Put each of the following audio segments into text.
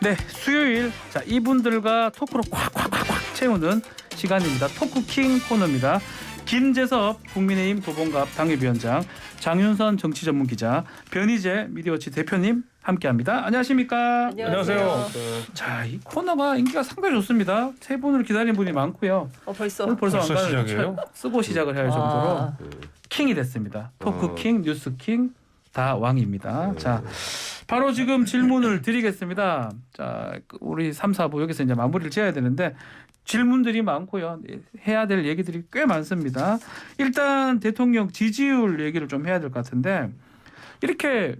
네, 수요일 자 이분들과 토크로 콱콱콱콱 채우는 시간입니다. 토크킹 코너입니다. 김재섭 국민의힘 도봉갑 당협위원장, 장윤선 정치전문기자, 변희재 미디어워치 대표님 함께합니다. 안녕하십니까? 안녕하세요. 자, 이 코너가 인기가 상당히 좋습니다. 세 분을 기다리는 분이 많고요. 벌써 벌써 시작이에요? 쓰고 시작을 할 정도로 킹이 됐습니다. 토크킹, 뉴스킹 다 왕입니다. 자, 바로 지금 질문을 드리겠습니다. 자, 우리 3, 4부 여기서 이제 마무리를 지어야 되는데 질문들이 많고요. 해야 될 얘기들이 꽤 많습니다. 일단 대통령 지지율 얘기를 좀 해야 될 것 같은데 이렇게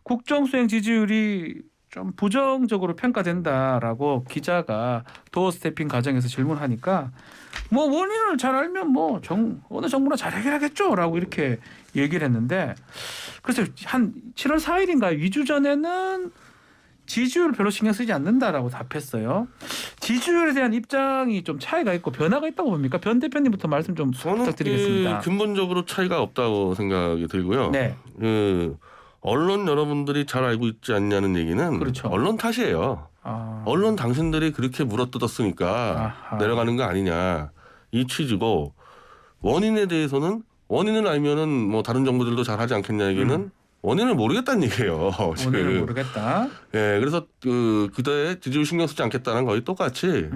국정수행 지지율이 좀 부정적으로 평가된다라고 기자가 도어 스태핑 과정에서 질문하니까 뭐 원인을 잘 알면 뭐 어느 정부나 잘 해결하겠죠라고 이렇게 얘기를 했는데 그래서 한 7월 4일인가 2주 전에는 지지율 별로 신경 쓰지 않는다라고 답했어요. 지지율에 대한 입장이 좀 차이가 있고 변화가 있다고 봅니까? 변 대표님부터 말씀 좀 부탁드리겠습니다. 근본적으로 차이가 없다고 생각이 들고요. 네. 언론 여러분들이 잘 알고 있지 않냐는 얘기는 그렇죠. 언론 탓이에요. 언론 당신들이 그렇게 물어뜯었으니까 아하. 내려가는 거 아니냐 이 취지고 원인에 대해서는 원인을 알면은 뭐 다른 정부들도 잘 하지 않겠냐 얘기는 원인을 모르겠다는 얘기예요. 원인을 모르겠다. 예, 그래서 그때 지지율 신경 쓰지 않겠다는 거의 똑같이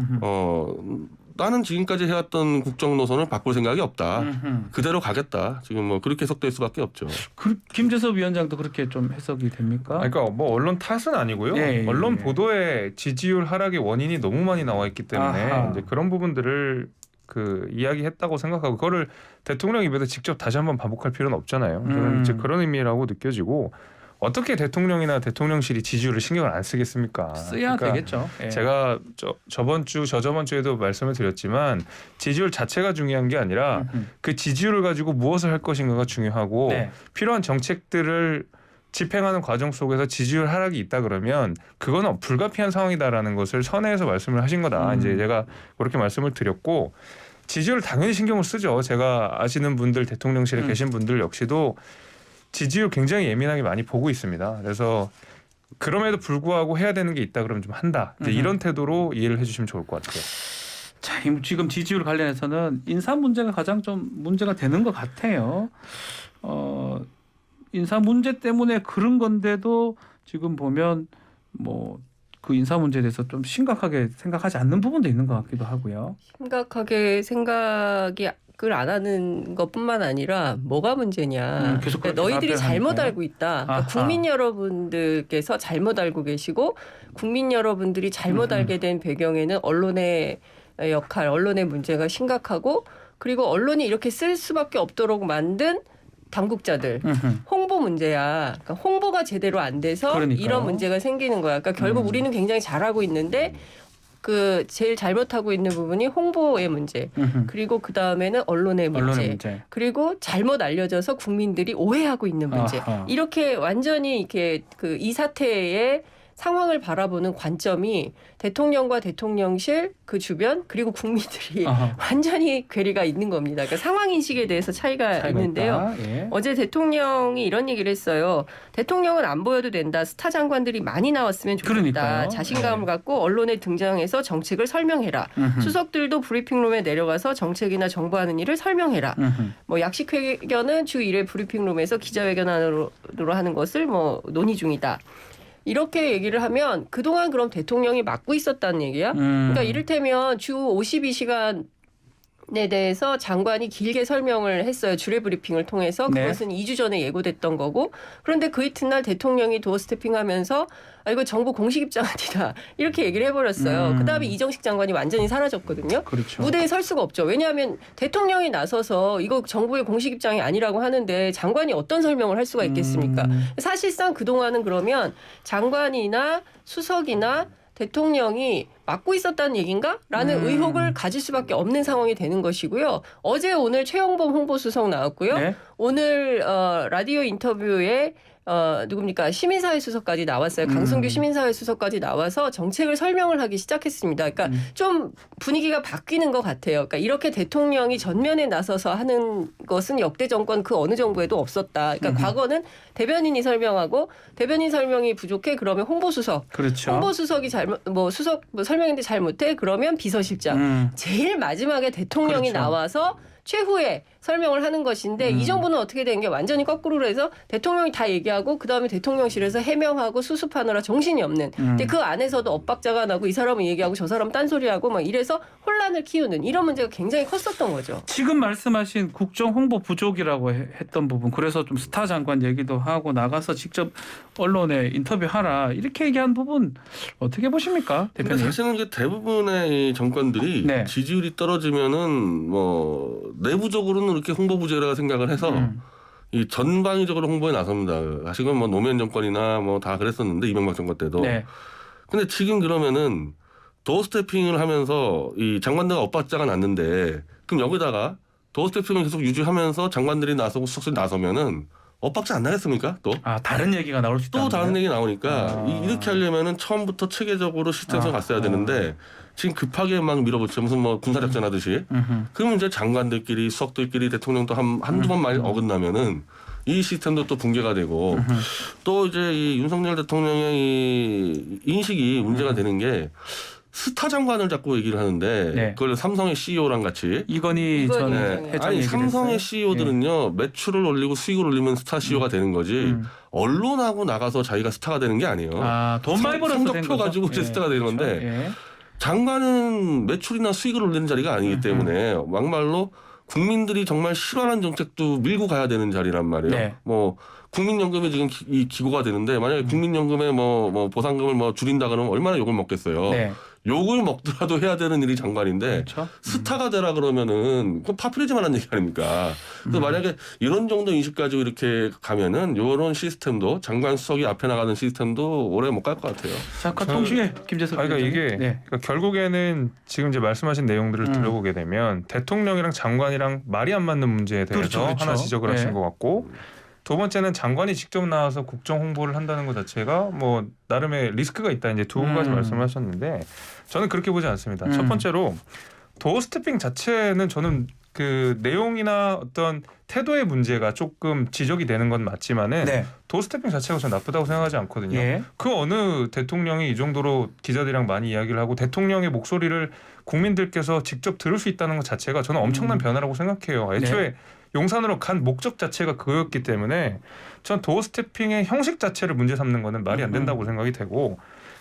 나는 지금까지 해왔던 국정 노선을 바꿀 생각이 없다. 그대로 가겠다. 지금 뭐 그렇게 해석될 수밖에 없죠. 김재섭 위원장도 그렇게 좀 해석이 됩니까? 그러니까 뭐 언론 탓은 아니고요. 예. 언론 보도에 지지율 하락의 원인이 너무 많이 나와 있기 때문에 아하. 이제 그런 부분들을 이야기했다고 생각하고 그거를 대통령 입에서 직접 다시 한번 반복할 필요는 없잖아요. 저는 이제 그런 의미라고 느껴지고 어떻게 대통령이나 대통령실이 지지율을 신경을 안 쓰겠습니까? 써야 되겠죠. 예. 제가 저번 주 저저번 주에도 말씀을 드렸지만 지지율 자체가 중요한 게 아니라 그 지지율을 가지고 무엇을 할 것인가가 중요하고 네. 필요한 정책들을 집행하는 과정 속에서 지지율 하락이 있다 그러면 그거는 불가피한 상황이다라는 것을 선회해서 말씀을 하신 거다. 이제 제가 그렇게 말씀을 드렸고 지지율 당연히 신경을 쓰죠. 제가 아시는 분들 대통령실에 계신 분들 역시도 지지율 굉장히 예민하게 많이 보고 있습니다. 그래서 그럼에도 불구하고 해야 되는 게 있다 그러면 좀 한다. 이제 이런 태도로 이해를 해주시면 좋을 것 같아요. 자, 지금 지지율 관련해서는 인사 문제가 가장 좀 문제가 되는 것 같아요. 인사 문제 때문에 그런 건데도 지금 보면 뭐 그 인사 문제에 대해서 좀 심각하게 생각하지 않는 부분도 있는 것 같기도 하고요. 심각하게 생각을 안 하는 것뿐만 아니라 뭐가 문제냐. 계속 그러니까 너희들이 답변을 잘못 하니까요. 알고 있다. 그러니까 아하. 국민 여러분들께서 잘못 알고 계시고 국민 여러분들이 잘못 알게 된 배경에는 언론의 역할, 언론의 문제가 심각하고 그리고 언론이 이렇게 쓸 수밖에 없도록 만든 당국자들 홍보 문제야. 그러니까 홍보가 제대로 안 돼서 그러니까요. 이런 문제가 생기는 거야. 그러니까 결국 우리는 굉장히 잘하고 있는데 제일 잘못하고 있는 부분이 홍보의 문제. 그리고 그 다음에는 언론의 문제. 그리고 잘못 알려져서 국민들이 오해하고 있는 문제. 아하. 이렇게 완전히 이렇게 이 사태의 상황을 바라보는 관점이 대통령과 대통령실 그 주변 그리고 국민들이 아하. 완전히 괴리가 있는 겁니다. 그러니까 상황 인식에 대해서 차이가 있는데요. 예. 어제 대통령이 이런 얘기를 했어요. 대통령은 안 보여도 된다. 스타 장관들이 많이 나왔으면 좋겠다. 그러니까요. 자신감을 네. 갖고 언론에 등장해서 정책을 설명해라. 수석들도 브리핑룸에 내려가서 정책이나 정부하는 일을 설명해라. 뭐 약식회견은 주 1회 브리핑룸에서 기자회견으로 하는 것을 뭐 논의 중이다. 이렇게 얘기를 하면 그동안 그럼 대통령이 맡고 있었다는 얘기야? 그러니까 이를테면 주 52시간에 대해서 장관이 길게 설명을 했어요. 주례 브리핑을 통해서. 그것은 2주 전에 예고됐던 거고. 그런데 그 이튿날 대통령이 도어 스태핑하면서 이거 정부 공식 입장 아니다. 이렇게 얘기를 해버렸어요. 그다음에 이정식 장관이 완전히 사라졌거든요. 그렇죠. 무대에 설 수가 없죠. 왜냐하면 대통령이 나서서 이거 정부의 공식 입장이 아니라고 하는데 장관이 어떤 설명을 할 수가 있겠습니까? 사실상 그동안은 그러면 장관이나 수석이나 대통령이 맡고 있었다는 얘기인가? 라는 의혹을 가질 수밖에 없는 상황이 되는 것이고요. 어제 오늘 최영범 홍보수석 나왔고요. 네. 오늘 라디오 인터뷰에 누굽니까 시민사회 수석까지 나왔어요. 강승규 시민사회 수석까지 나와서 정책을 설명을 하기 시작했습니다. 그러니까 좀 분위기가 바뀌는 것 같아요. 그러니까 이렇게 대통령이 전면에 나서서 하는 것은 역대 정권 그 어느 정부에도 없었다. 그러니까 과거는 대변인이 설명하고 대변인 설명이 부족해 그러면 홍보수석. 그렇죠. 홍보수석이 수석 설명인데 잘못해 그러면 비서실장. 제일 마지막에 대통령이 그렇죠. 나와서 최후에 설명을 하는 것인데 이 정부는 어떻게 된 게 완전히 거꾸로 해서 대통령이 다 얘기하고 그다음에 대통령실에서 해명하고 수습하느라 정신이 없는. 근데 그 안에서도 엇박자가 나고 이 사람은 얘기하고 저 사람은 딴소리하고 막 이래서 혼란을 키우는 이런 문제가 굉장히 컸었던 거죠. 지금 말씀하신 국정 홍보 부족이라고 했던 부분 그래서 좀 스타 장관 얘기도 하고 나가서 직접 언론에 인터뷰하라 이렇게 얘기한 부분 어떻게 보십니까 근데 대표님? 사실은 이게 대부분의 이 정권들이 네. 지지율이 떨어지면은 뭐 내부적으로는 이렇게 홍보 부재라고 생각을 해서 이 전방위적으로 홍보에 나섭니다. 사실은 뭐 노무현 정권이나 뭐 다 그랬었는데 이명박 정권 때도. 네. 근데 지금 그러면은 도어 스태핑을 하면서 이 장관들과 엇박자가 났는데 그럼 여기다가 도어 스태핑을 계속 유지하면서 장관들이 나서고 수석들이 나서면은 엇박자 안 나겠습니까? 또? 다른 얘기가 나올 수 있다. 또 다른 얘기 나오니까 이렇게 하려면은 처음부터 체계적으로 시스템에서 갔어야 되는데 지금 급하게 막 밀어붙여 무슨 뭐 군사작전 하듯이 그러면 이제 장관들끼리 수석들끼리 대통령도 한두 번만 어긋나면은 이 시스템도 또 붕괴가 되고 또 이제 이 윤석열 대통령의 이 인식이 문제가 되는 게 스타 장관을 자꾸 얘기를 하는데 네. 그걸 삼성의 CEO랑 같이 이건희 전 이건희 회장 아니 얘기를 삼성의 했어요. CEO들은요 매출을 올리고 수익을 올리면 스타 CEO가 되는 거지 언론하고 나가서 자기가 스타가 되는 게 아니에요. 돈 많이 벌어서 된 성적표 거죠. 가지고 이제 스타가 되는 건데 예. 장관은 매출이나 수익을 올리는 자리가 아니기 때문에 막말로 국민들이 정말 싫어하는 정책도 밀고 가야 되는 자리란 말이에요. 네. 뭐 국민연금이 지금 이 기고가 되는데 만약에 국민연금에 뭐 보상금을 뭐 줄인다 그러면 얼마나 욕을 먹겠어요. 네. 욕을 먹더라도 해야 되는 일이 장관인데 그렇죠. 스타가 되라 그러면은 그 파퓰리즘하는 얘기 아닙니까? 그래서 만약에 이런 정도 인식 가지고 이렇게 가면은 이런 시스템도 장관 수석이 앞에 나가는 시스템도 오래 못 갈 것 같아요. 잠깐 동시에 김재석 그러니까 위원장님. 이게 네. 그러니까 결국에는 지금 이제 말씀하신 내용들을 들어보게 되면 대통령이랑 장관이랑 말이 안 맞는 문제에 대해서 그렇죠, 그렇죠. 하나 지적을 네. 하신 것 같고 두 번째는 장관이 직접 나와서 국정 홍보를 한다는 것 자체가 뭐 나름의 리스크가 있다 이제 두 가지 말씀을 하셨는데 저는 그렇게 보지 않습니다. 첫 번째로 도어 스태핑 자체는 저는 그 내용이나 어떤 태도의 문제가 조금 지적이 되는 건 맞지만은 네. 도어 스태핑 자체가 저는 나쁘다고 생각하지 않거든요. 예. 그 어느 대통령이 이 정도로 기자들이랑 많이 이야기를 하고 대통령의 목소리를 국민들께서 직접 들을 수 있다는 것 자체가 저는 엄청난 변화라고 생각해요. 애초에 용산으로 간 목적 자체가 그거였기 때문에 전 도어 스태핑의 형식 자체를 문제 삼는 거는 말이 안 된다고 생각이 되고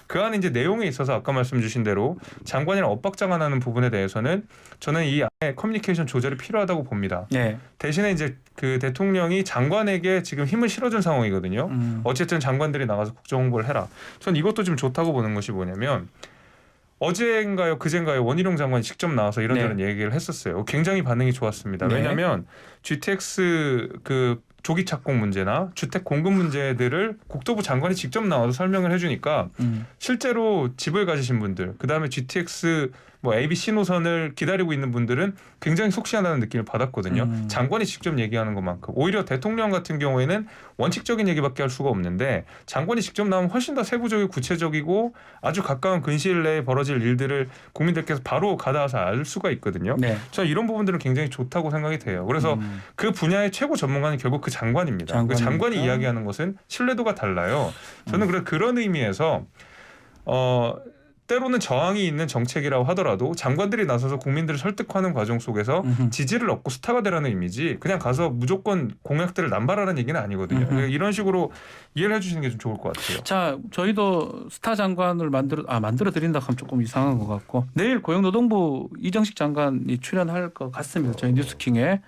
그 안에 이제 내용에 있어서 아까 말씀 주신 대로 장관이랑 엇박자가 나는 부분에 대해서는 저는 이 안에 커뮤니케이션 조절이 필요하다고 봅니다. 네. 대신에 이제 그 대통령이 장관에게 지금 힘을 실어준 상황이거든요. 어쨌든 장관들이 나가서 국정 홍보를 해라. 전 이것도 좀 좋다고 보는 것이 뭐냐면 어제인가요, 그제인가요, 원희룡 장관이 직접 나와서 이런저런 얘기를 했었어요. 굉장히 반응이 좋았습니다. 네. 왜냐하면 GTX 그 조기 착공 문제나 주택 공급 문제들을 국토부 장관이 직접 나와서 설명을 해주니까 실제로 집을 가지신 분들, 그 다음에 GTX 뭐 ABC 노선을 기다리고 있는 분들은 굉장히 속시한다는 느낌을 받았거든요. 장관이 직접 얘기하는 것만큼 오히려 대통령 같은 경우에는 원칙적인 얘기밖에 할 수가 없는데 장관이 직접 나오면 훨씬 더 세부적이고 구체적이고 아주 가까운 근시일 내에 벌어질 일들을 국민들께서 바로 가닿아서 알 수가 있거든요. 네. 저는 이런 부분들은 굉장히 좋다고 생각이 돼요. 그래서 그 분야의 최고 전문가는 결국 그 장관입니다. 그 장관이 이야기하는 것은 신뢰도가 달라요. 저는 그런 의미에서 때로는 저항이 있는 정책이라고 하더라도 장관들이 나서서 국민들을 설득하는 과정 속에서 지지를 얻고 스타가 되라는 의미지 그냥 가서 무조건 공약들을 남발하라는 얘기는 아니거든요. 그러니까 이런 식으로 이해를 해주시는 게 좀 좋을 것 같아요. 자, 저희도 스타 장관을 만들어 드린다 하면 조금 이상한 것 같고 내일 고용노동부 이정식 장관이 출연할 것 같습니다. 저희 뉴스킹에.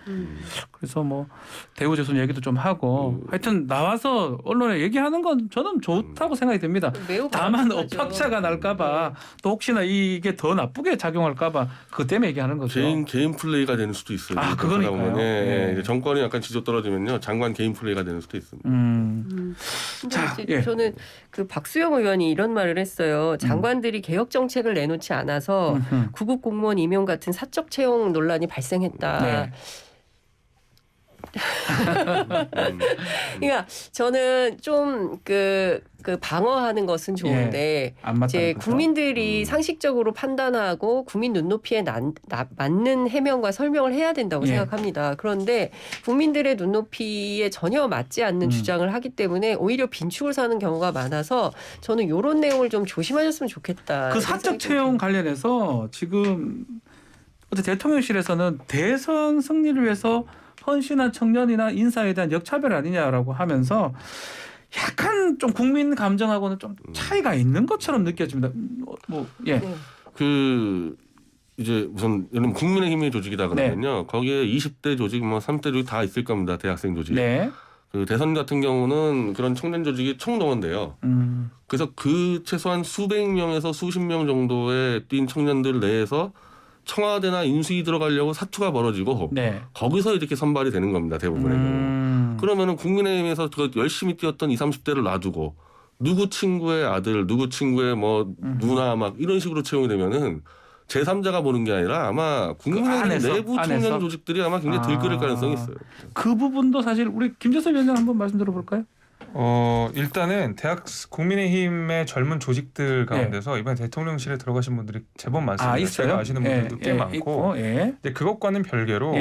그래서 뭐 대우조선 얘기도 좀 하고 하여튼 나와서 언론에 얘기하는 건 저는 좋다고 생각이 듭니다. 매우 다만 바람직하죠. 엇박자가 날까봐 또 혹시나 이게 더 나쁘게 작용할까봐 그것 때문에 얘기하는 거죠. 개인 플레이가 되는 수도 있어요. 그거니까요. 예. 정권이 약간 지조 떨어지면요 장관 개인 플레이가 되는 수도 있습니다. 근데 자, 이제 예. 저는 그 박수영 의원이 이런 말을 했어요. 장관들이 개혁 정책을 내놓지 않아서 구급 공무원 임용 같은 사적 채용 논란이 발생했다. 네. 그러니까 저는 좀 그 방어하는 것은 좋은데 안 맞다는 이제 거죠. 국민들이 상식적으로 판단하고 국민 눈높이에 맞는 해명과 설명을 해야 된다고 예. 생각합니다. 그런데 국민들의 눈높이에 전혀 맞지 않는 주장을 하기 때문에 오히려 빈축을 사는 경우가 많아서 저는 이런 내용을 좀 조심하셨으면 좋겠다. 그 사적 채용 관련해서 지금 어제 대통령실에서는 대선 승리를 위해서 헌신한 청년이나 인사에 대한 역차별 아니냐라고 하면서 약간 좀 국민 감정하고는 좀 차이가 있는 것처럼 느껴집니다. 예. 네. 그 이제 우선 여러분 국민의힘의 조직이다 그러면요. 거기에 20대 조직, 뭐 30대 조직 다 있을 겁니다. 대학생 조직. 네. 그 대선 같은 경우는 그런 청년 조직이 총동원돼요. 그래서 그 최소한 수백 명에서 수십 명 정도의 뛴 청년들 내에서 청와대나 인수위 들어가려고 사투가 벌어지고 네. 거기서 이렇게 선발이 되는 겁니다. 대부분의 경우. 그러면은 국민의힘에서 그 열심히 뛰었던 20, 30대를 놔두고 누구 친구의 아들, 누구 친구의 뭐 누나 막 이런 식으로 채용이 되면은 제3자가 보는 게 아니라 아마 국민의힘 내부 청년 조직들이 아마 굉장히 들끓을 가능성이 있어요. 그 부분도 사실 우리 김재섭 위원장 한번 말씀 들어볼까요? 일단은 국민의힘의 젊은 조직들 가운데서 이번에 대통령실에 들어가신 분들이 제법 많습니다. 있어요? 제가 아시는 분들도 꽤 많고. 있고, 근데 그것과는 별개로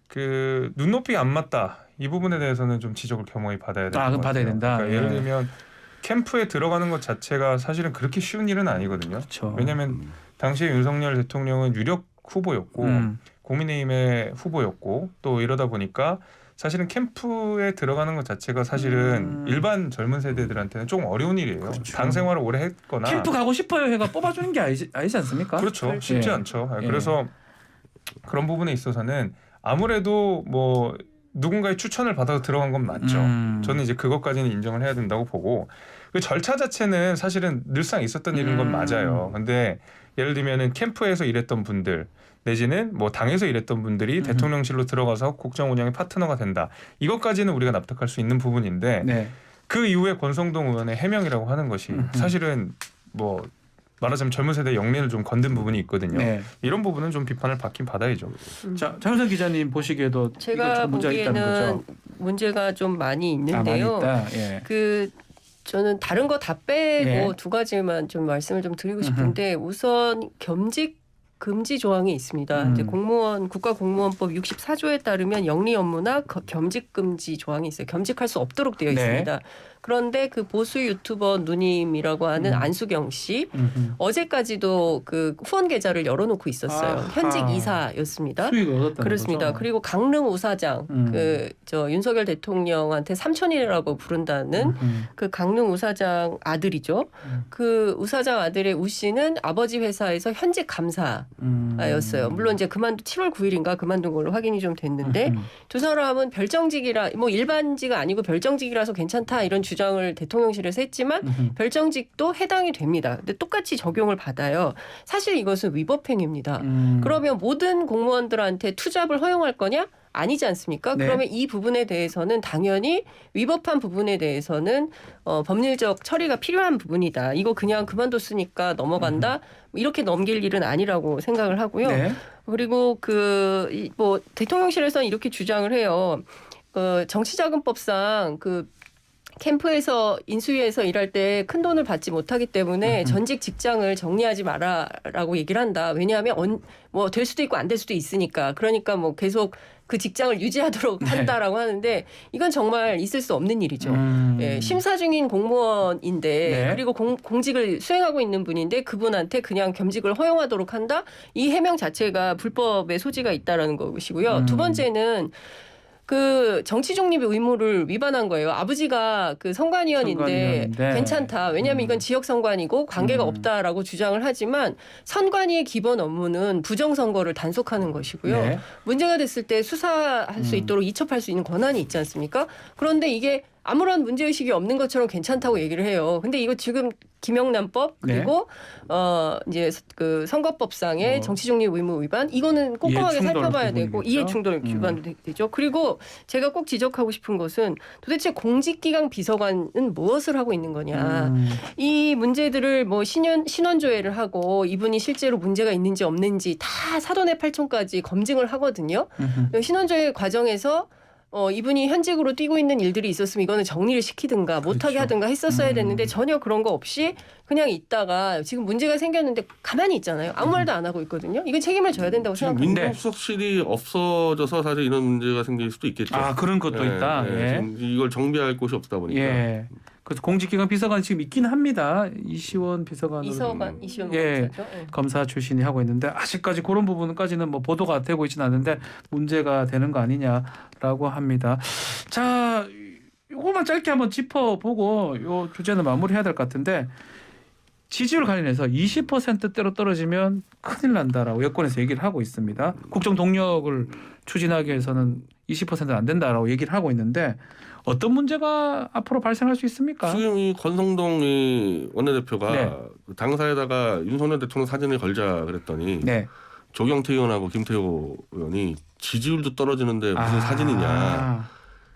그 눈높이 안 맞다 이 부분에 대해서는 좀 지적을 겸허히 받아야 된다. 그럼 받아야 된다. 그러니까 예를 들면 캠프에 들어가는 것 자체가 사실은 그렇게 쉬운 일은 아니거든요. 그렇죠. 왜냐하면 당시에 윤석열 대통령은 유력 후보였고 국민의힘의 후보였고 또 이러다 보니까 사실은 캠프에 들어가는 것 자체가 사실은 일반 젊은 세대들한테는 조금 어려운 일이에요. 그렇죠. 당 생활을 오래 했거나 캠프 가고 싶어요 해가 뽑아주는 게 아니지 않습니까? 그렇죠. 쉽지 않죠. 그래서 그런 부분에 있어서는 아무래도 뭐 누군가의 추천을 받아서 들어간 건 맞죠. 저는 이제 그것까지는 인정을 해야 된다고 보고 그 절차 자체는 사실은 늘상 있었던 일인 건 맞아요. 근데 예를 들면은 캠프에서 일했던 분들 내지는 뭐 당에서 일했던 분들이 대통령실로 들어가서 국정 운영의 파트너가 된다. 이것까지는 우리가 납득할 수 있는 부분인데 그 이후에 권성동 의원의 해명이라고 하는 것이 사실은 뭐 말하자면 젊은 세대 영린을 좀 건든 부분이 있거든요. 이런 부분은 좀 비판을 받긴 받아야죠. 자, 장윤선 기자님 보시기에도 제가 보기에는 문제가 좀 많이 있는데요. 그 저는 다른 거 다 빼고 두 가지만 좀 말씀을 좀 드리고 싶은데 우선 겸직 금지 조항이 있습니다. 이제 국가공무원법 64조에 따르면 영리 업무나 겸직 금지 조항이 있어요. 겸직할 수 없도록 되어 있습니다. 그런데 그 보수 유튜버 누님이라고 하는 안수경 씨 어제까지도 그 후원 계좌를 열어놓고 있었어요. 현직 이사였습니다. 수익을 얻었다는 그렇습니다. 거죠. 그리고 강릉 우사장 저 윤석열 대통령한테 삼촌이라고 부른다는 그 강릉 우사장 아들이죠. 그 우사장 아들의 우 씨는 아버지 회사에서 현직 감사였어요. 물론 이제 7월 9일인가 그만둔 걸로 확인이 좀 됐는데 두 사람은 별정직이라 뭐 일반직 아니고 별정직이라서 괜찮다 이런 주장을 대통령실에서 했지만 별정직도 해당이 됩니다. 근데 똑같이 적용을 받아요. 사실 이것은 위법행위입니다. 그러면 모든 공무원들한테 투잡을 허용할 거냐? 아니지 않습니까? 그러면 이 부분에 대해서는 당연히 위법한 부분에 대해서는 법률적 처리가 필요한 부분이다. 이거 그냥 그만뒀으니까 넘어간다. 이렇게 넘길 일은 아니라고 생각을 하고요. 그리고 뭐 대통령실에서는 이렇게 주장을 해요. 정치자금법상 캠프에서 인수위에서 일할 때 큰 돈을 받지 못하기 때문에 전직 직장을 정리하지 마라라고 얘기를 한다. 왜냐하면 뭐 될 수도 있고 안 될 수도 있으니까. 그러니까 뭐 계속 그 직장을 유지하도록 한다라고 하는데 이건 정말 있을 수 없는 일이죠. 심사 중인 공무원인데 그리고 공직을 수행하고 있는 분인데 그분한테 그냥 겸직을 허용하도록 한다. 이 해명 자체가 불법의 소지가 있다라는 것이고요. 두 번째는 그 정치 중립의 의무를 위반한 거예요. 아버지가 그 선관위원인데 괜찮다. 왜냐하면 이건 지역 선관위고 관계가 없다라고 주장을 하지만 선관위의 기본 업무는 부정선거를 단속하는 것이고요. 문제가 됐을 때 수사할 수 있도록 이첩할 수 있는 권한이 있지 않습니까? 그런데 이게 아무런 문제의식이 없는 것처럼 괜찮다고 얘기를 해요. 근데 이거 지금 김영란법 그리고 이제 그 선거법상의 정치중립 의무 위반 이거는 꼼꼼하게 살펴봐야 되고 이해충돌 위반도 되죠. 그리고 제가 꼭 지적하고 싶은 것은 도대체 공직기강 비서관은 무엇을 하고 있는 거냐. 이 문제들을 뭐 신원조회를 하고 이분이 실제로 문제가 있는지 없는지 다 사돈의 팔촌까지 검증을 하거든요. 신원조회 과정에서 이분이 현직으로 뛰고 있는 일들이 있었으면 이거는 정리를 시키든가 못하게 그렇죠. 하든가 했었어야 됐는데 전혀 그런 거 없이 그냥 있다가 지금 문제가 생겼는데 가만히 있잖아요. 아무 말도 안 하고 있거든요. 이건 책임을 져야 된다고 지금 생각합니다. 민정수석실이 없어져서 사실 이런 문제가 생길 수도 있겠죠. 아 그런 것도 있다. 예. 지금 이걸 정비할 곳이 없다 보니까. 예. 그래서 공직기관 비서관 지금 있긴 합니다. 이시원 비서관으로 이시원 예. 검사죠. 예. 검사 출신이 하고 있는데 아직까지 그런 부분까지는 뭐 보도가 되고 있지는 않는데 문제가 되는 거 아니냐라고 합니다. 자, 이거만 짧게 한번 짚어보고 요 주제는 마무리해야 될 것 같은데 지지율 관련해서 20%대로 떨어지면 큰일 난다라고 여권에서 얘기를 하고 있습니다. 국정 동력을 추진하기 위해서는 20%는 안 된다라고 얘기를 하고 있는데 어떤 문제가 앞으로 발생할 수 있습니까? 지금 이 권성동 이 원내대표가 네. 그 당사에다가 윤석열 대통령 사진을 걸자 그랬더니 네. 조경태 의원하고 김태호 의원이 지지율도 떨어지는데 무슨 사진이냐.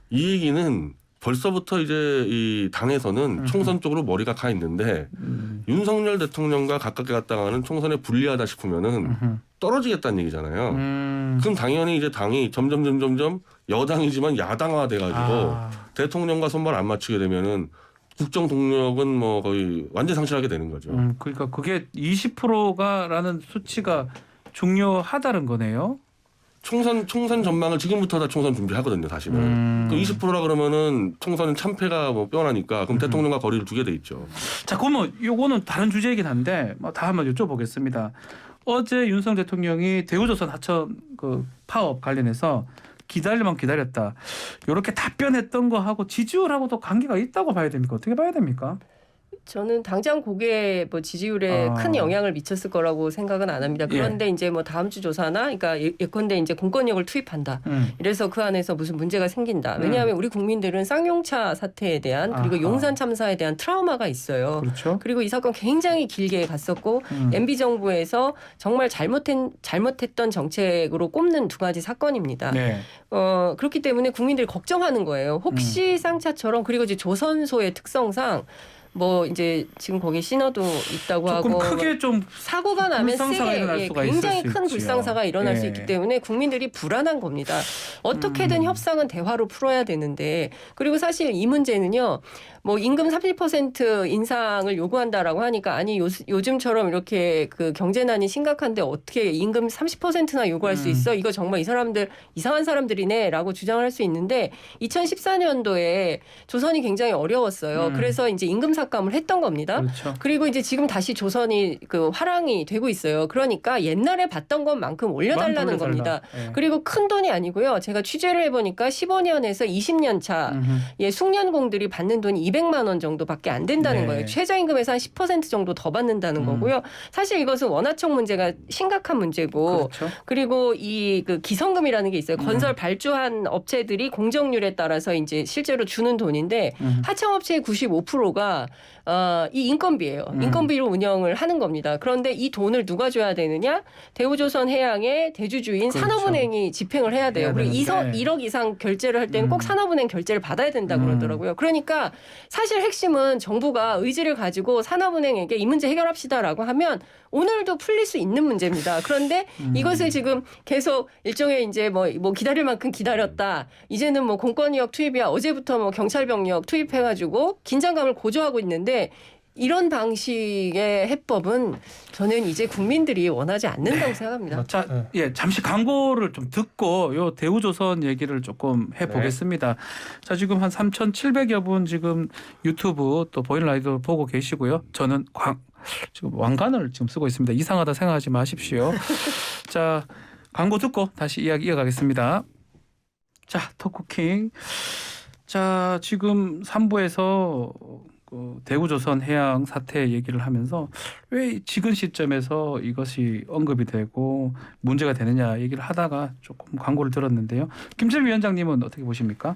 이 얘기는 벌써부터 이제 이 당에서는 총선 쪽으로 머리가 가 있는데 윤석열 대통령과 가깝게 갔다가는 총선에 불리하다 싶으면은 떨어지겠다는 얘기잖아요. 그럼 당연히 이제 당이 점점 여당이지만 야당화 돼가지고 대통령과 손발 안 맞추게 되면은 국정 동력은 뭐 거의 완전 상실하게 되는 거죠. 그러니까 그게 20%가라는 수치가 중요하다는 거네요. 총선 전망을 지금부터 다 총선 준비하거든요, 사실은. 그 20%라 그러면은 총선은 참패가 뭐 뼈나니까 그럼 대통령과 거리를 두게 돼 있죠. 자, 그러면 요거는 다른 주제이긴 한데 뭐 다 한번 여쭤보겠습니다. 어제 윤석 대통령이 대우조선 하청 그 파업 관련해서 기다릴만 기다렸다. 이렇게 답변했던 거하고 지지율하고도 관계가 있다고 봐야 됩니까? 어떻게 봐야 됩니까? 저는 당장 그게 뭐 지지율에 큰 영향을 미쳤을 거라고 생각은 안 합니다. 그런데 이제 뭐 다음 주 조사나, 그러니까 예컨대 이제 공권력을 투입한다. 이래서 그 안에서 무슨 문제가 생긴다. 왜냐하면 우리 국민들은 쌍용차 사태에 대한 그리고 용산 참사에 대한 트라우마가 있어요. 그렇죠. 그리고 이 사건 굉장히 길게 갔었고 MB 정부에서 정말 잘못했던 정책으로 꼽는 두 가지 사건입니다. 네. 그렇기 때문에 국민들이 걱정하는 거예요. 혹시 쌍차처럼, 그리고 이제 조선소의 특성상 뭐 이제 지금 거기 신호도 있다고 조금 하고 크게 좀 사고가 나면 불상사가 세게 일어날 수가 굉장히 있을 수 큰 있지요. 불상사가 일어날 수 예. 있기 때문에 국민들이 불안한 겁니다. 어떻게든 협상은 대화로 풀어야 되는데, 그리고 사실 이 문제는요. 뭐 임금 30% 인상을 요구한다라고 하니까 아니 요즘처럼 이렇게 그 경제난이 심각한데 어떻게 임금 30%나 요구할 수 있어? 이거 정말 이 사람들 이상한 사람들이네라고 주장을 할 수 있는데 2014년도에 조선이 굉장히 어려웠어요. 그래서 이제 임금 삭감을 했던 겁니다. 그렇죠. 그리고 이제 지금 다시 조선이 그 화랑이 되고 있어요. 그러니까 옛날에 받던 것만큼 올려달라는 겁니다. 예. 그리고 큰 돈이 아니고요. 제가 취재를 해보니까 15년에서 20년 차 숙련공들이 받는 돈이 200만 원 정도밖에 안 된다는 네. 거예요. 최저임금에서 한 10% 정도 더 받는다는 거고요. 사실 이것은 원하청 문제가 심각한 문제고, 그렇죠. 그리고 이 그 기성금이라는 게 있어요. 건설 발주한 업체들이 공정률에 따라서 이제 실제로 주는 돈인데 하청업체의 95%가 이 인건비예요. 인건비로 운영을 하는 겁니다. 그런데 이 돈을 누가 줘야 되느냐? 대우조선해양의 대주주인 그렇죠. 산업은행이 집행을 해야 돼요. 해야 그리고 되는데. 1억 이상 결제를 할 때는 꼭 산업은행 결제를 받아야 된다 그러더라고요. 그러니까 사실 핵심은 정부가 의지를 가지고 산업은행에게 이 문제 해결합시다라고 하면 오늘도 풀릴 수 있는 문제입니다. 그런데 이것을 지금 계속 일종의 이제 뭐 기다릴 만큼 기다렸다. 이제는 뭐 공권력 투입이야. 어제부터 뭐 경찰병력 투입해가지고 긴장감을 고조하고 있는데 이런 방식의 해법은 저는 이제 국민들이 원하지 않는다고 생각합니다. 자, 예, 잠시 광고를 좀 듣고 요 대우조선 얘기를 조금 해보겠습니다. 자, 지금 한 3,700여 분 지금 유튜브 또 보이는 라디오 보고 계시고요. 저는 지금 왕관을 지금 쓰고 있습니다. 이상하다 생각하지 마십시오. 자, 광고 듣고 다시 이야기 이어가겠습니다. 자, 토크킹. 자, 지금 3부에서 대우조선 해양 사태 얘기를 하면서 왜 지금 시점에서 이것이 언급이 되고 문제가 되느냐 얘기를 하다가 조금 광고를 들었는데요. 김철민 위원장님은 어떻게 보십니까?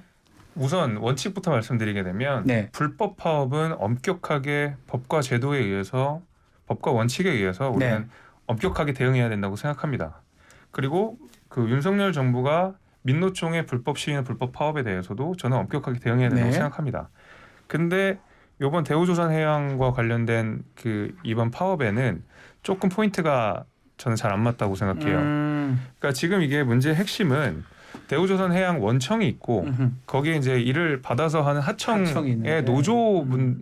우선 원칙부터 말씀드리게 되면 네. 불법 파업은 엄격하게 법과 제도에 의해서, 법과 원칙에 의해서 우리는 네. 엄격하게 대응해야 된다고 생각합니다. 그리고 그 윤석열 정부가 민노총의 불법 시위나 불법 파업에 대해서도 저는 엄격하게 대응해야 된다고 네. 생각합니다. 근데 이번 대우조선해양과 관련된 그 이번 파업에는 조금 포인트가 저는 잘 안 맞다고 생각해요. 그러니까 지금 이게 문제의 핵심은 대우조선해양 원청이 있고 거기에 이제 일을 받아서 하는 하청이 하청의 있는데.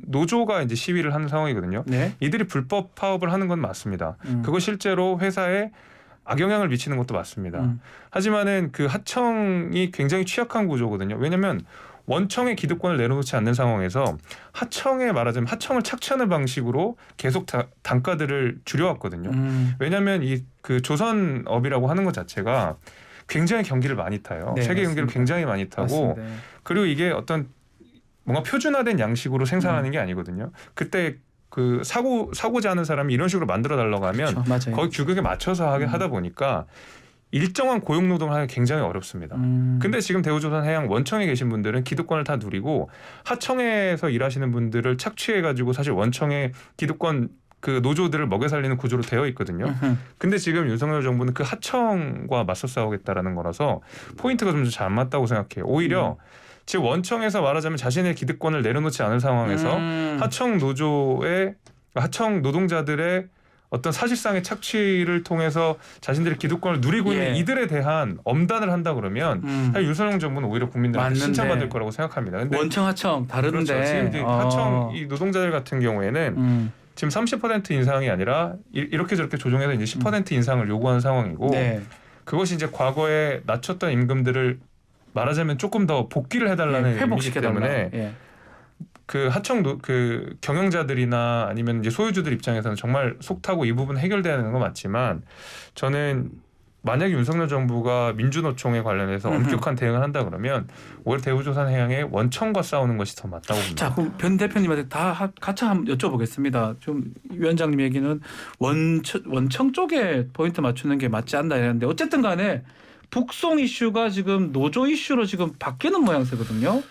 노조가 이제 시위를 하는 상황이거든요. 네. 이들이 불법 파업을 하는 건 맞습니다. 그거 실제로 회사에 악영향을 미치는 것도 맞습니다. 하지만은 그 하청이 굉장히 취약한 구조거든요. 왜냐하면 원청의 기득권을 내려놓지 않는 상황에서 하청에 말하자면 하청을 착취하는 방식으로 계속 단가들을 줄여왔거든요. 왜냐하면 이 그 조선업이라고 하는 것 자체가 굉장히 경기를 많이 타요. 네, 세계 맞습니다. 경기를 굉장히 많이 타고 맞습니다. 그리고 이게 어떤 뭔가 표준화된 양식으로 생산하는 게 아니거든요. 그때 그 사고자 하는 사람이 이런 식으로 만들어 달라고 하면 그렇죠. 맞아요. 거기 규격에 맞춰서 하다 보니까 일정한 고용 노동을 하기 굉장히 어렵습니다. 근데 지금 대우조선해양 원청에 계신 분들은 기득권을 다 누리고 하청에서 일하시는 분들을 착취해가지고 사실 원청의 기득권 그 노조들을 먹여 살리는 구조로 되어 있거든요. 근데 지금 윤석열 정부는 그 하청과 맞서 싸우겠다라는 거라서 포인트가 좀 잘 안 맞다고 생각해요. 오히려 지금 원청에서 말하자면 자신의 기득권을 내려놓지 않을 상황에서 하청 노동자들의 어떤 사실상의 착취를 통해서 자신들의 기득권을 누리고 있는 이들에 대한 엄단을 한다 그러면 사실 윤석열 정부는 오히려 국민들한테 맞는데. 칭찬받을 거라고 생각합니다. 근데 원청 하청 다른데. 그렇죠. 지금 이제 하청 이 노동자들 같은 경우에는 지금 30% 인상이 아니라 이렇게 저렇게 조정해서 이제 10% 인상을 요구하는 상황이고 네. 그것이 이제 과거에 낮췄던 임금들을 말하자면 조금 더 복귀를 해달라는 의미이기 회복시켜달라. 때문에 예. 그 그 경영자들이나 아니면 이제 소유주들 입장에서는 정말 속타고 이 부분 해결돼야 되는 건 맞지만 저는 만약에 윤석열 정부가 민주노총에 관련해서 엄격한 대응을 한다 그러면 오히려 대우조선해양의 원청과 싸우는 것이 더 맞다고 봅니다. 자, 그럼 변 대표님한테 다 같이 한번 여쭤보겠습니다. 좀 위원장님 얘기는 원청 쪽에 포인트 맞추는 게 맞지 않나 이랬는데 어쨌든 간에 북송 이슈가 지금 노조 이슈로 지금 바뀌는 모양새거든요.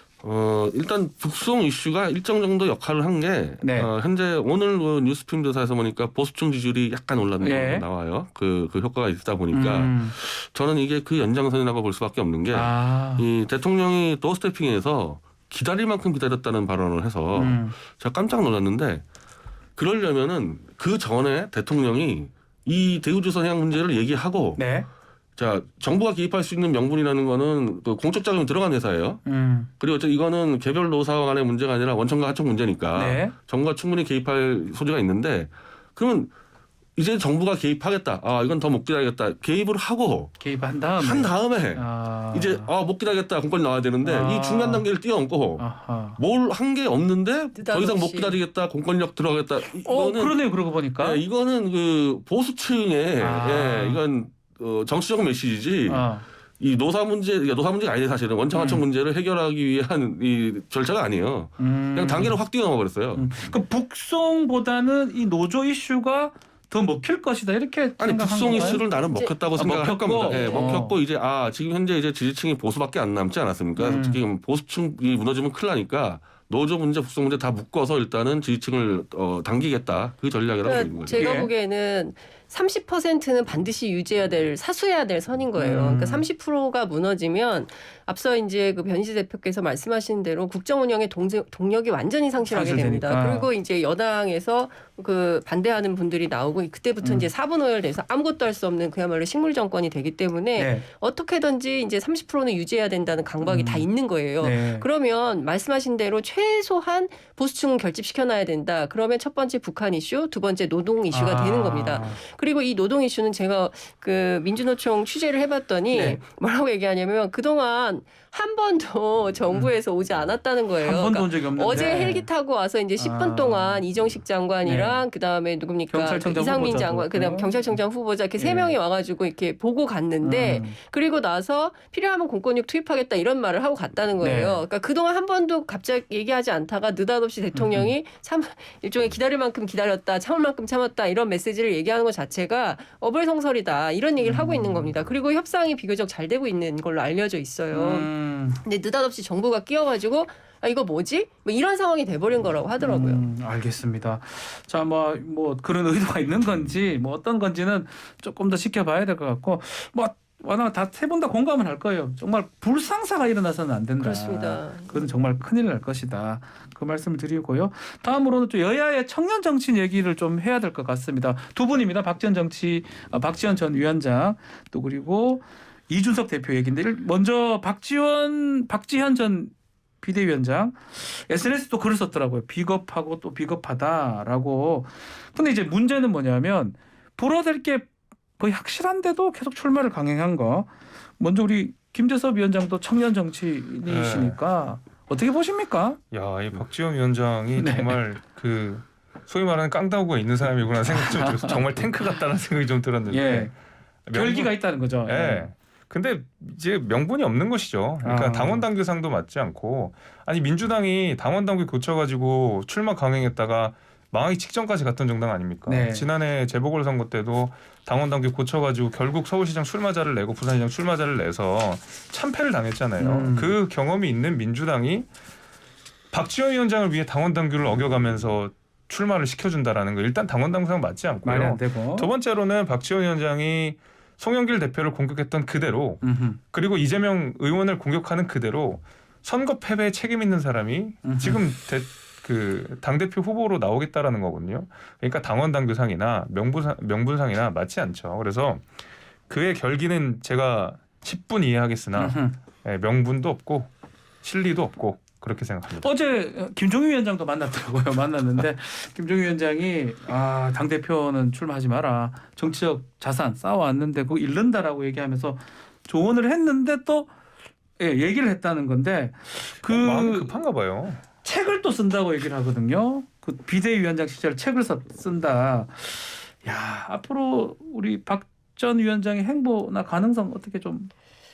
일단 북송 이슈가 일정 정도 역할을 한 게 네. 현재 오늘 그 뉴스피임 조사에서 보니까 보수층 지지율이 약간 올랐는 예. 거 나와요. 그 효과가 있다 보니까 저는 이게 그 연장선이라고 볼 수밖에 없는 게 이 대통령이 도어스태핑에서 기다릴 만큼 기다렸다는 발언을 해서 제가 깜짝 놀랐는데 그러려면은 그 전에 대통령이 이 대우조선해양 문제를 얘기하고 네. 자, 정부가 개입할 수 있는 명분이라는 거는 그 공적 자금이 들어간 회사예요. 그리고 이거는 개별 노사 간의 문제가 아니라 원청과 하청 문제니까 네. 정부가 충분히 개입할 소지가 있는데 그러면 이제 정부가 개입하겠다. 이건 더 못 기다리겠다. 개입을 하고 개입한 다음에 이제 못 기다리겠다. 공권이 나와야 되는데 이 중간 단계를 뛰어넘고 뭘 한 게 없는데 더 이상 못 기다리겠다. 공권력 들어가겠다. 이거는 그러네요. 그러고 보니까. 이거는 그 보수층의 이건 정치적 메시지지. 이 노사 문제가 아니에요. 사실은 원청 하청 문제를 해결하기 위한 이 절차가 아니에요. 그냥 단계를 확 뛰어넘어 버렸어요. 그 북송보다는 이 노조 이슈가 더 먹힐 것이다 이렇게 아니 북송 건가요? 이슈를 나는 먹혔다고 생각할 먹혔고. 겁니다. 네, 먹혔고 이제 지금 현재 이제 지지층이 보수밖에 안 남지 않았습니까? 솔직히 보수층이 무너지면 큰일 나니까 노조 문제, 북송 문제 다 묶어서 일단은 지지층을 당기겠다 그 전략이라고 보는 거죠. 제가 보기에는 30%는 반드시 유지해야 될 사수해야 될 선인 거예요. 그러니까 30%가 무너지면 앞서 이제 그 변희재 대표께서 말씀하신 대로 국정 운영의 동력이 완전히 상실하게 됩니다. 그리고 이제 여당에서 그 반대하는 분들이 나오고 그때부터 이제 4분 오열돼서 아무것도 할 수 없는 그야말로 식물 정권이 되기 때문에 어떻게든지 이제 30%는 유지해야 된다는 강박이 다 있는 거예요. 그러면 말씀하신 대로 최소한 보수층은 결집시켜놔야 된다. 그러면 첫 번째 북한 이슈, 두 번째 노동 이슈가 되는 겁니다. 그리고 이 노동 이슈는 제가 그 민주노총 취재를 해봤더니 뭐라고 얘기하냐면 그동안 한 번도 정부에서 오지 않았다는 거예요. 한 번도 온 적이 없는데. 어제 헬기 타고 와서 이제 10분 동안 이정식 장관이랑 그다음에 누굽니까? 경찰청장 이상민 후보자도 장관, 그다음 경찰청장 후보자 이렇게 세 명이 와가지고 이렇게 보고 갔는데 그리고 나서 필요하면 공권력 투입하겠다 이런 말을 하고 갔다는 거예요. 그러니까 그동안 한 번도 갑자기 얘기하지 않다가 느닷없이 대통령이 참 일종의 기다릴 만큼 기다렸다, 참을 만큼 참았다 이런 메시지를 얘기하는 것 자체가 어불성설이다 이런 얘기를 하고 있는 겁니다. 그리고 협상이 비교적 잘 되고 있는 걸로 알려져 있어요. 근데 느닷없이 정부가 끼어가지고 이거 뭐지? 뭐 이런 상황이 돼버린 거라고 하더라고요. 알겠습니다. 자, 뭐 그런 의도가 있는 건지 뭐 어떤 건지는 조금 더 지켜봐야 될 것 같고 워낙 다 세 분 다 공감을 할 거예요. 정말 불상사가 일어나서는 안 된다. 그렇습니다. 그건 정말 큰일 날 것이다. 그 말씀을 드리고요. 다음으로는 또 여야의 청년 정치인 얘기를 좀 해야 될 것 같습니다. 두 분입니다. 박지원 전 위원장 또 그리고 이준석 대표 얘기인데 먼저 박지현 전 비대위원장 SNS도 글을 썼더라고요. 비겁하고 또 비겁하다라고. 근데 이제 문제는 뭐냐면 불어댈 게 거의 확실한데도 계속 출마를 강행한 거. 먼저 우리 김재섭 위원장도 청년 정치인이시니까 어떻게 보십니까? 야, 이 박지원 위원장이 네. 정말 그 소위 말하는 깡다구가 있는 사람이구나 생각이 좀 들어서 정말 탱크 같다는 생각이 좀 들었는데. 예. 결기가 있다는 거죠. 예. 근데 이제 명분이 없는 것이죠. 그러니까 아. 당원 당규상도 맞지 않고 아니 민주당이 당원 당규 고쳐가지고 출마 강행했다가 망하기 직전까지 갔던 정당 아닙니까? 네. 지난해 재보궐선거 때도 당원 당규 고쳐가지고 결국 서울시장 출마자를 내고 부산시장 출마자를 내서 참패를 당했잖아요. 그 경험이 있는 민주당이 박지원 위원장을 위해 당원 당규를 어겨가면서 출마를 시켜준다라는 거 일단 당원 당규상 맞지 않고요. 말이 안 되고. 두 번째로는 박지원 위원장이 송영길 대표를 공격했던 그대로 그리고 이재명 의원을 공격하는 그대로 선거 패배에 책임 있는 사람이 지금 그 당대표 후보로 나오겠다라는 거거든요. 그러니까 당원 당규상이나 명분상이나 맞지 않죠. 그래서 그의 결기는 제가 10분 이해하겠으나 명분도 없고 실리도 없고 그렇게 생각합니다. 어제 김종인 위원장도 만났더라고요. 만났는데 김종인 위원장이 당대표는 출마하지 마라. 정치적 자산 쌓아왔는데 그거 잃는다라고 얘기하면서 조언을 했는데 또 얘기를 했다는 건데 마음이 급한가 봐요. 책을 또 쓴다고 얘기를 하거든요. 그 비대위원장 시절 책을 쓴다. 야, 앞으로 우리 박 전 위원장의 행보나 가능성 어떻게 좀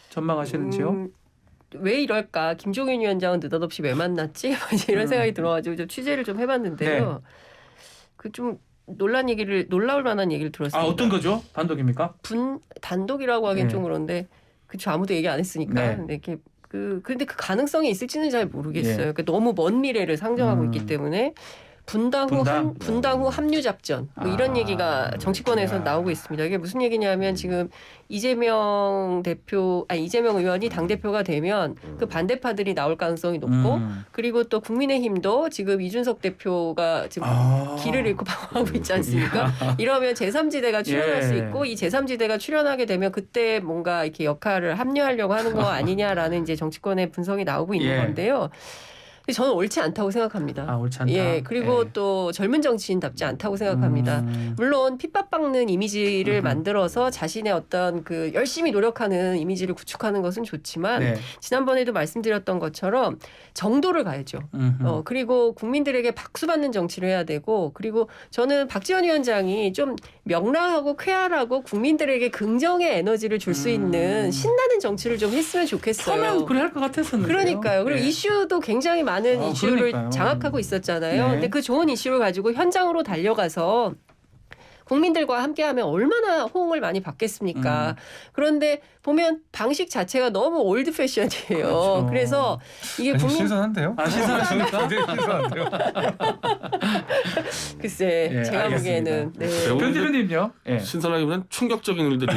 전망하시는지요? 왜 이럴까? 김종인 위원장은 느닷없이 왜 만났지? 이런 생각이 들어가지고 좀 취재를 좀 해봤는데요. 그 좀 놀라울 만한 얘기를 들었습니다. 어떤 거죠? 단독입니까? 단독이라고 하긴 좀 그런데 그쵸 아무도 얘기 안 했으니까. 네. 근데 이렇게 근데 그 가능성이 있을지는 잘 모르겠어요. 예. 그러니까 너무 먼 미래를 상정하고 있기 때문에. 분당 후 합류 작전 뭐 이런 얘기가 정치권에서 나오고 있습니다. 이게 무슨 얘기냐면 지금 이재명 의원이 당 대표가 되면 그 반대파들이 나올 가능성이 높고 그리고 또 국민의힘도 지금 이준석 대표가 지금 길을 잃고 방황하고 있지 않습니까? 이러면 제3지대가 출연할 수 있고 이 제3지대가 출연하게 되면 그때 뭔가 이렇게 역할을 합류하려고 하는 거 아니냐라는 이제 정치권의 분석이 나오고 있는 건데요. 저는 옳지 않다고 생각합니다. 옳지 않다. 예, 그리고 또 젊은 정치인답지 않다고 생각합니다. 물론 핍박받는 이미지를 만들어서 자신의 어떤 그 열심히 노력하는 이미지를 구축하는 것은 좋지만 지난번에도 말씀드렸던 것처럼 정도를 가야죠. 그리고 국민들에게 박수받는 정치를 해야 되고 그리고 저는 박지원 위원장이 좀 명랑하고 쾌활하고 국민들에게 긍정의 에너지를 줄 수 있는 신나는 정치를 좀 했으면 좋겠어요. 처음엔 그래 할 것 같았었는데요. 그러니까요. 그리고 이슈도 굉장히 많은 이슈를 그러니까요. 장악하고 있었잖아요. 근데 그 좋은 이슈를 가지고 현장으로 달려가서 국민들과 함께하면 얼마나 호응을 많이 받겠습니까? 그런데 보면 방식 자체가 너무 올드 패션이에요. 그렇죠. 그래서 이게 신선한데요? 신선하십니까? 굉장히 신선한데요? 글쎄 제가 보기에는 변 대표님요? 신선하기보다는 충격적인 일들이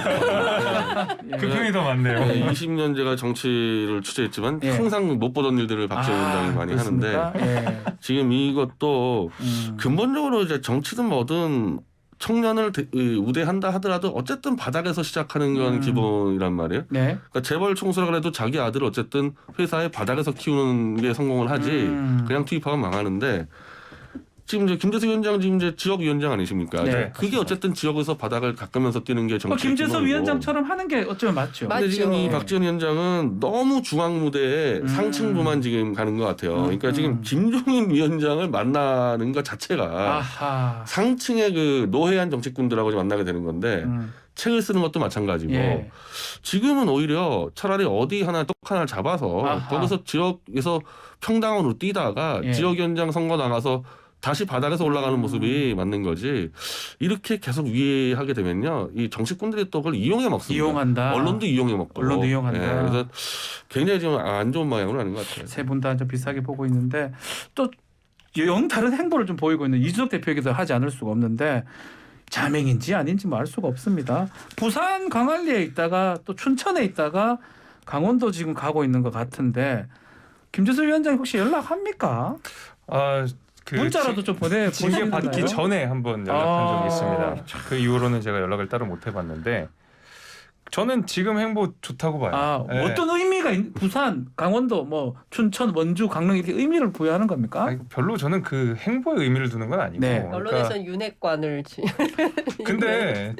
그 표현이 더 많네요. 20년 제가 정치를 취재했지만 항상 못 보던 일들을 박지원 위원장이 많이 하는데 지금 이것도 근본적으로 이제 정치든 뭐든 청년을 우대한다 하더라도 어쨌든 바닥에서 시작하는 건 기본이란 말이에요. 그러니까 재벌 총수라 해도 자기 아들을 어쨌든 회사의 바닥에서 키우는 게 성공을 하지 그냥 투입하면 망하는데 지금 이제 김재섭 위원장 지금 이제 지역위원장 아니십니까? 그게 어쨌든 지역에서 바닥을 깎으면서 뛰는 게 정치. 김재섭 위원장처럼 하는 게 어쩌면 맞죠. 근데 지금 이 박지원 위원장은 너무 중앙 무대에 상층부만 지금 가는 것 같아요. 그러니까 지금 김종인 위원장을 만나는 것 자체가 상층의 그 노회한 정치꾼들하고 만나게 되는 건데 책을 쓰는 것도 마찬가지고 지금은 오히려 차라리 어디 하나 똑 하나를 잡아서 거기서 지역에서 평당원으로 뛰다가 지역위원장 선거 나가서 다시 바닥에서 올라가는 모습이 맞는 거지. 이렇게 계속 위에 하게 되면요, 이 정치꾼들이 또 그걸 이용해 먹습니다. 이용한다. 언론도 이용해 먹고. 언론도 이용한다. 그래서 굉장히 좀 안 좋은 방향으로 가는 것 같아요. 세 분 다 좀 비슷하게 보고 있는데 또 영 다른 행보를 좀 보이고 있는 이준석 대표에게도 하지 않을 수가 없는데 자맹인지 아닌지 뭐 알 수가 없습니다. 부산 강안리에 있다가 또 춘천에 있다가 강원도 지금 가고 있는 것 같은데 김재섭 위원장이 혹시 연락합니까? 문자라도 좀 징계 받기 보내주시나요? 전에 한번 연락한 적이 있습니다. 그 이후로는 제가 연락을 따로 못 해봤는데 저는 지금 행보 좋다고 봐요. 예. 어떤 의미가 부산, 강원도, 뭐 춘천, 원주, 강릉 이렇게 의미를 부여하는 겁니까? 아니, 별로 저는 그 행보에 의미를 두는 건 아니고. 네. 그러니까 언론에서는 윤핵관을 근데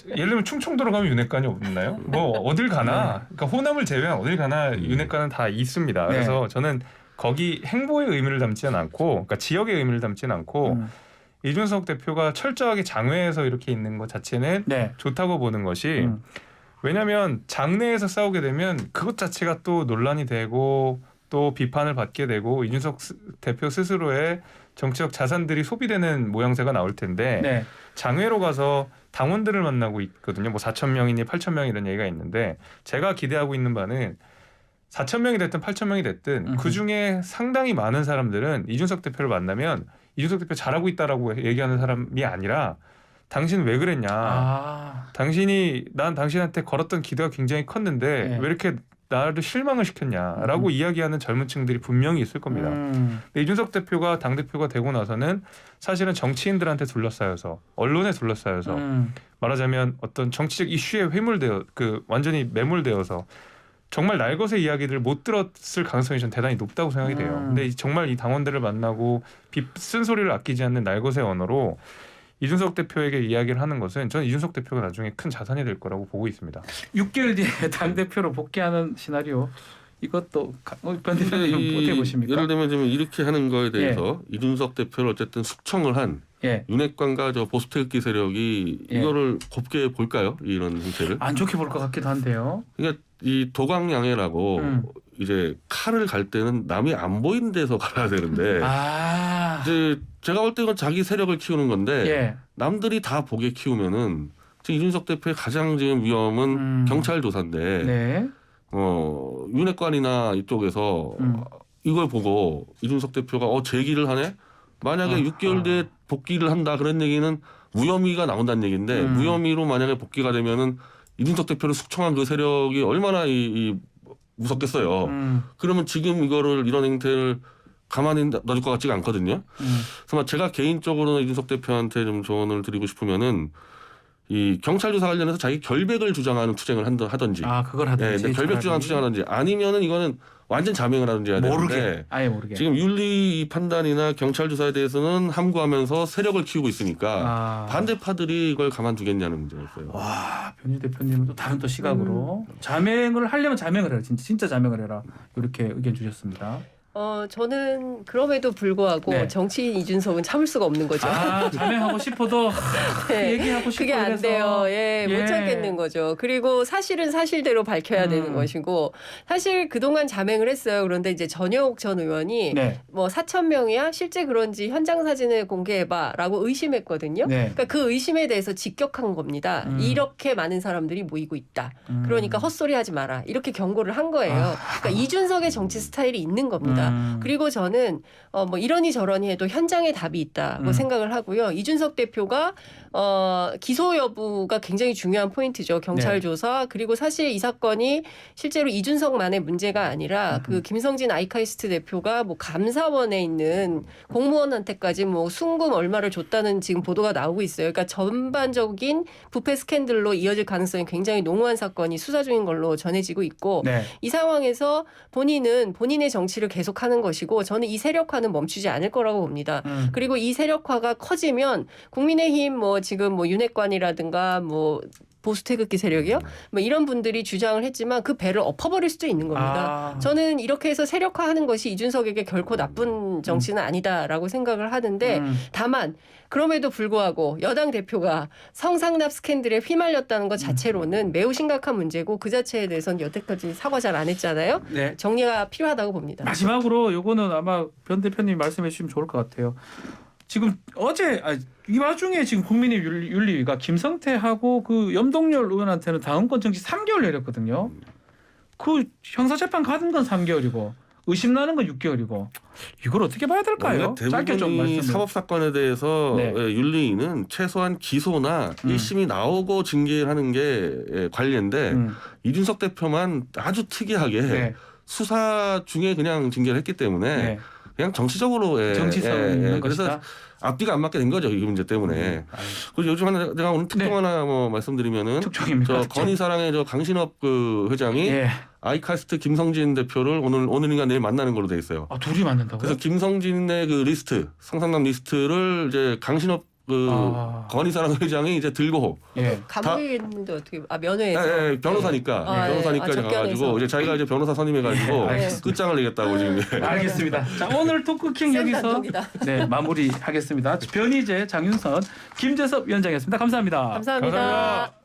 예를 들면 충청도로 가면 윤핵관이 없나요? 뭐 어딜 가나, 그러니까 호남을 제외한 어딜 가나 윤핵관은 다 있습니다. 네. 그래서 저는 거기 행보의 의미를 담지는 않고, 그러니까 지역의 의미를 담지는 않고 이준석 대표가 철저하게 장외에서 이렇게 있는 것 자체는 네. 좋다고 보는 것이. 왜냐하면 장내에서 싸우게 되면 그것 자체가 또 논란이 되고 또 비판을 받게 되고 이준석 대표 스스로의 정치적 자산들이 소비되는 모양새가 나올 텐데 네. 장외로 가서 당원들을 만나고 있거든요. 뭐 4천 명이니 8천 명 이런 얘기가 있는데 제가 기대하고 있는 바는 4천 명이 됐든 8천 명이 됐든 그 중에 상당히 많은 사람들은 이준석 대표를 만나면 이준석 대표 잘하고 있다라고 얘기하는 사람이 아니라 당신 왜 그랬냐. 당신이 난 당신한테 걸었던 기대가 굉장히 컸는데 네. 왜 이렇게 나를 실망을 시켰냐라고 이야기하는 젊은 층들이 분명히 있을 겁니다. 근데 이준석 대표가 당대표가 되고 나서는 사실은 정치인들한테 둘러싸여서 언론에 둘러싸여서 말하자면 어떤 정치적 이슈에 완전히 매몰되어서 정말 날것의 이야기들을 못 들었을 가능성이 전 대단히 높다고 생각이 돼요. 근데 정말 이 당원들을 만나고 쓴소리를 아끼지 않는 날것의 언어로 이준석 대표에게 이야기를 하는 것은 저는 이준석 대표가 나중에 큰 자산이 될 거라고 보고 있습니다. 6개월 뒤에 당대표로 복귀하는 시나리오 이것도 변 대표님 어떻게 보십니까? 예를 들면 지금 이렇게 하는 거에 대해서 이준석 대표를 어쨌든 숙청을 한 윤핵관과 저 보수태극기 세력이 이거를 곱게 볼까요? 이런 형태를 안 좋게 볼 것 같기도 한데요. 그러니까 이 도강양해라고 이제 칼을 갈 때는 남이 안 보이는 데서 갈아야 되는데 이제 제가 볼 때 이건 자기 세력을 키우는 건데 남들이 다 보게 키우면은 지금 이준석 대표의 가장 지금 위험은 경찰 조사인데 윤핵관이나 이쪽에서 이걸 보고 이준석 대표가 제기를 하네? 만약에 6개월 뒤에 복귀를 한다 그런 얘기는 무혐의가 나온다는 얘기인데 무혐의로 만약에 복귀가 되면은 이준석 대표를 숙청한 그 세력이 얼마나 무섭겠어요. 그러면 지금 이런 행태를 가만히 놔둘 것 같지가 않거든요. 그래서 제가 개인적으로는 이준석 대표한테 좀 조언을 드리고 싶으면은 이 경찰 조사 관련해서 자기 결백을 주장하는 투쟁을 하든지, 그걸 하든지, 결백 주장하는 투쟁하든지, 아니면은 이거는 완전 자명을 하든지 해야 되는데 아예 모르게. 지금 윤리 판단이나 경찰 조사에 대해서는 함구하면서 세력을 키우고 있으니까 반대파들이 이걸 가만두겠냐는 문제가 있어요. 와, 변희 대표님은 또 다른 또 시각으로 자명을 하려면 자명을 해라. 진짜 자명을 해라. 이렇게 의견 주셨습니다. 저는 그럼에도 불구하고 정치인 이준석은 참을 수가 없는 거죠. 자명하고 싶어도 얘기하고 싶고 그게 안 돼요. 못 참겠는 거죠. 그리고 사실은 사실대로 밝혀야 되는 것이고 사실 그동안 자명을 했어요. 그런데 이제 전효옥 전 의원이 뭐 4천 명이야? 실제 그런지 현장 사진을 공개해봐라고 의심했거든요. 그러니까 그 의심에 대해서 직격한 겁니다. 이렇게 많은 사람들이 모이고 있다. 그러니까 헛소리하지 마라. 이렇게 경고를 한 거예요. 그러니까 이준석의 정치 스타일이 있는 겁니다. 그리고 저는 뭐 이러니 저러니 해도 현장에 답이 있다고 생각을 하고요. 이준석 대표가 기소 여부가 굉장히 중요한 포인트죠. 경찰 조사 그리고 사실 이 사건이 실제로 이준석만의 문제가 아니라 그 김성진 아이카이스트 대표가 뭐 감사원에 있는 공무원한테까지 뭐 순금 얼마를 줬다는 지금 보도가 나오고 있어요. 그러니까 전반적인 부패 스캔들로 이어질 가능성이 굉장히 농후한 사건이 수사 중인 걸로 전해지고 있고 이 상황에서 본인은 본인의 정치를 계속하는 것이고 저는 이 세력화는 멈추지 않을 거라고 봅니다. 그리고 이 세력화가 커지면 국민의힘 뭐 지금 뭐 윤핵관이라든가 뭐 보수 태극기 세력이요? 뭐 이런 분들이 주장을 했지만 그 배를 엎어버릴 수도 있는 겁니다. 저는 이렇게 해서 세력화하는 것이 이준석에게 결코 나쁜 정치는 아니다라고 생각을 하는데 다만 그럼에도 불구하고 여당 대표가 성상납 스캔들에 휘말렸다는 것 자체로는 매우 심각한 문제고 그 자체에 대해서는 여태까지 사과 잘 안 했잖아요. 정리가 필요하다고 봅니다. 마지막으로 요거는 아마 변 대표님 말씀해 주시면 좋을 것 같아요. 지금 이 와중에 지금 국민의 윤리위가 김성태하고 그 염동열 의원한테는 다음권 정지 3개월 내렸거든요. 그 형사재판 가는 건 3개월이고 의심 나는 건 6개월이고 이걸 어떻게 봐야 될까요? 짧게 좀 말씀해. 사법 사건에 대해서 윤리위는 최소한 기소나 1심이 나오고 징계하는 게 관례인데 이준석 대표만 아주 특이하게 수사 중에 그냥 징계를 했기 때문에 그냥 정치적으로 정치 싸움인 그래서 것이다. 앞뒤가 안 맞게 된 거죠. 이 문제 때문에. 그리고 요즘 하나 제가 오늘 특종 네. 하나 뭐 말씀드리면은 특종입니까? 저 특종. 건희사랑의 저 강신업 그 회장이 예. 아이카스트 김성진 대표를 오늘인가 내일 만나는 걸로 돼 있어요. 아, 둘이 만난다고요? 그래서 김성진의 그 리스트 상상남 리스트를 이제 강신업 그 건희사랑 회장이 이제 들고 예. 감옥에 있는데 어떻게 면회에서 변호사니까 이제 접견해서. 가가지고 이제 자기가 이제 변호사 선임해가지고 알겠습니다. 끝장을 내겠다고 지금. 알겠습니다. 자, 오늘 토크킹 센 여기서 단독이다. 네, 마무리하겠습니다. 변희재, 장윤선, 김재섭 위원장이었습니다. 감사합니다. 감사합니다. 감사합니다.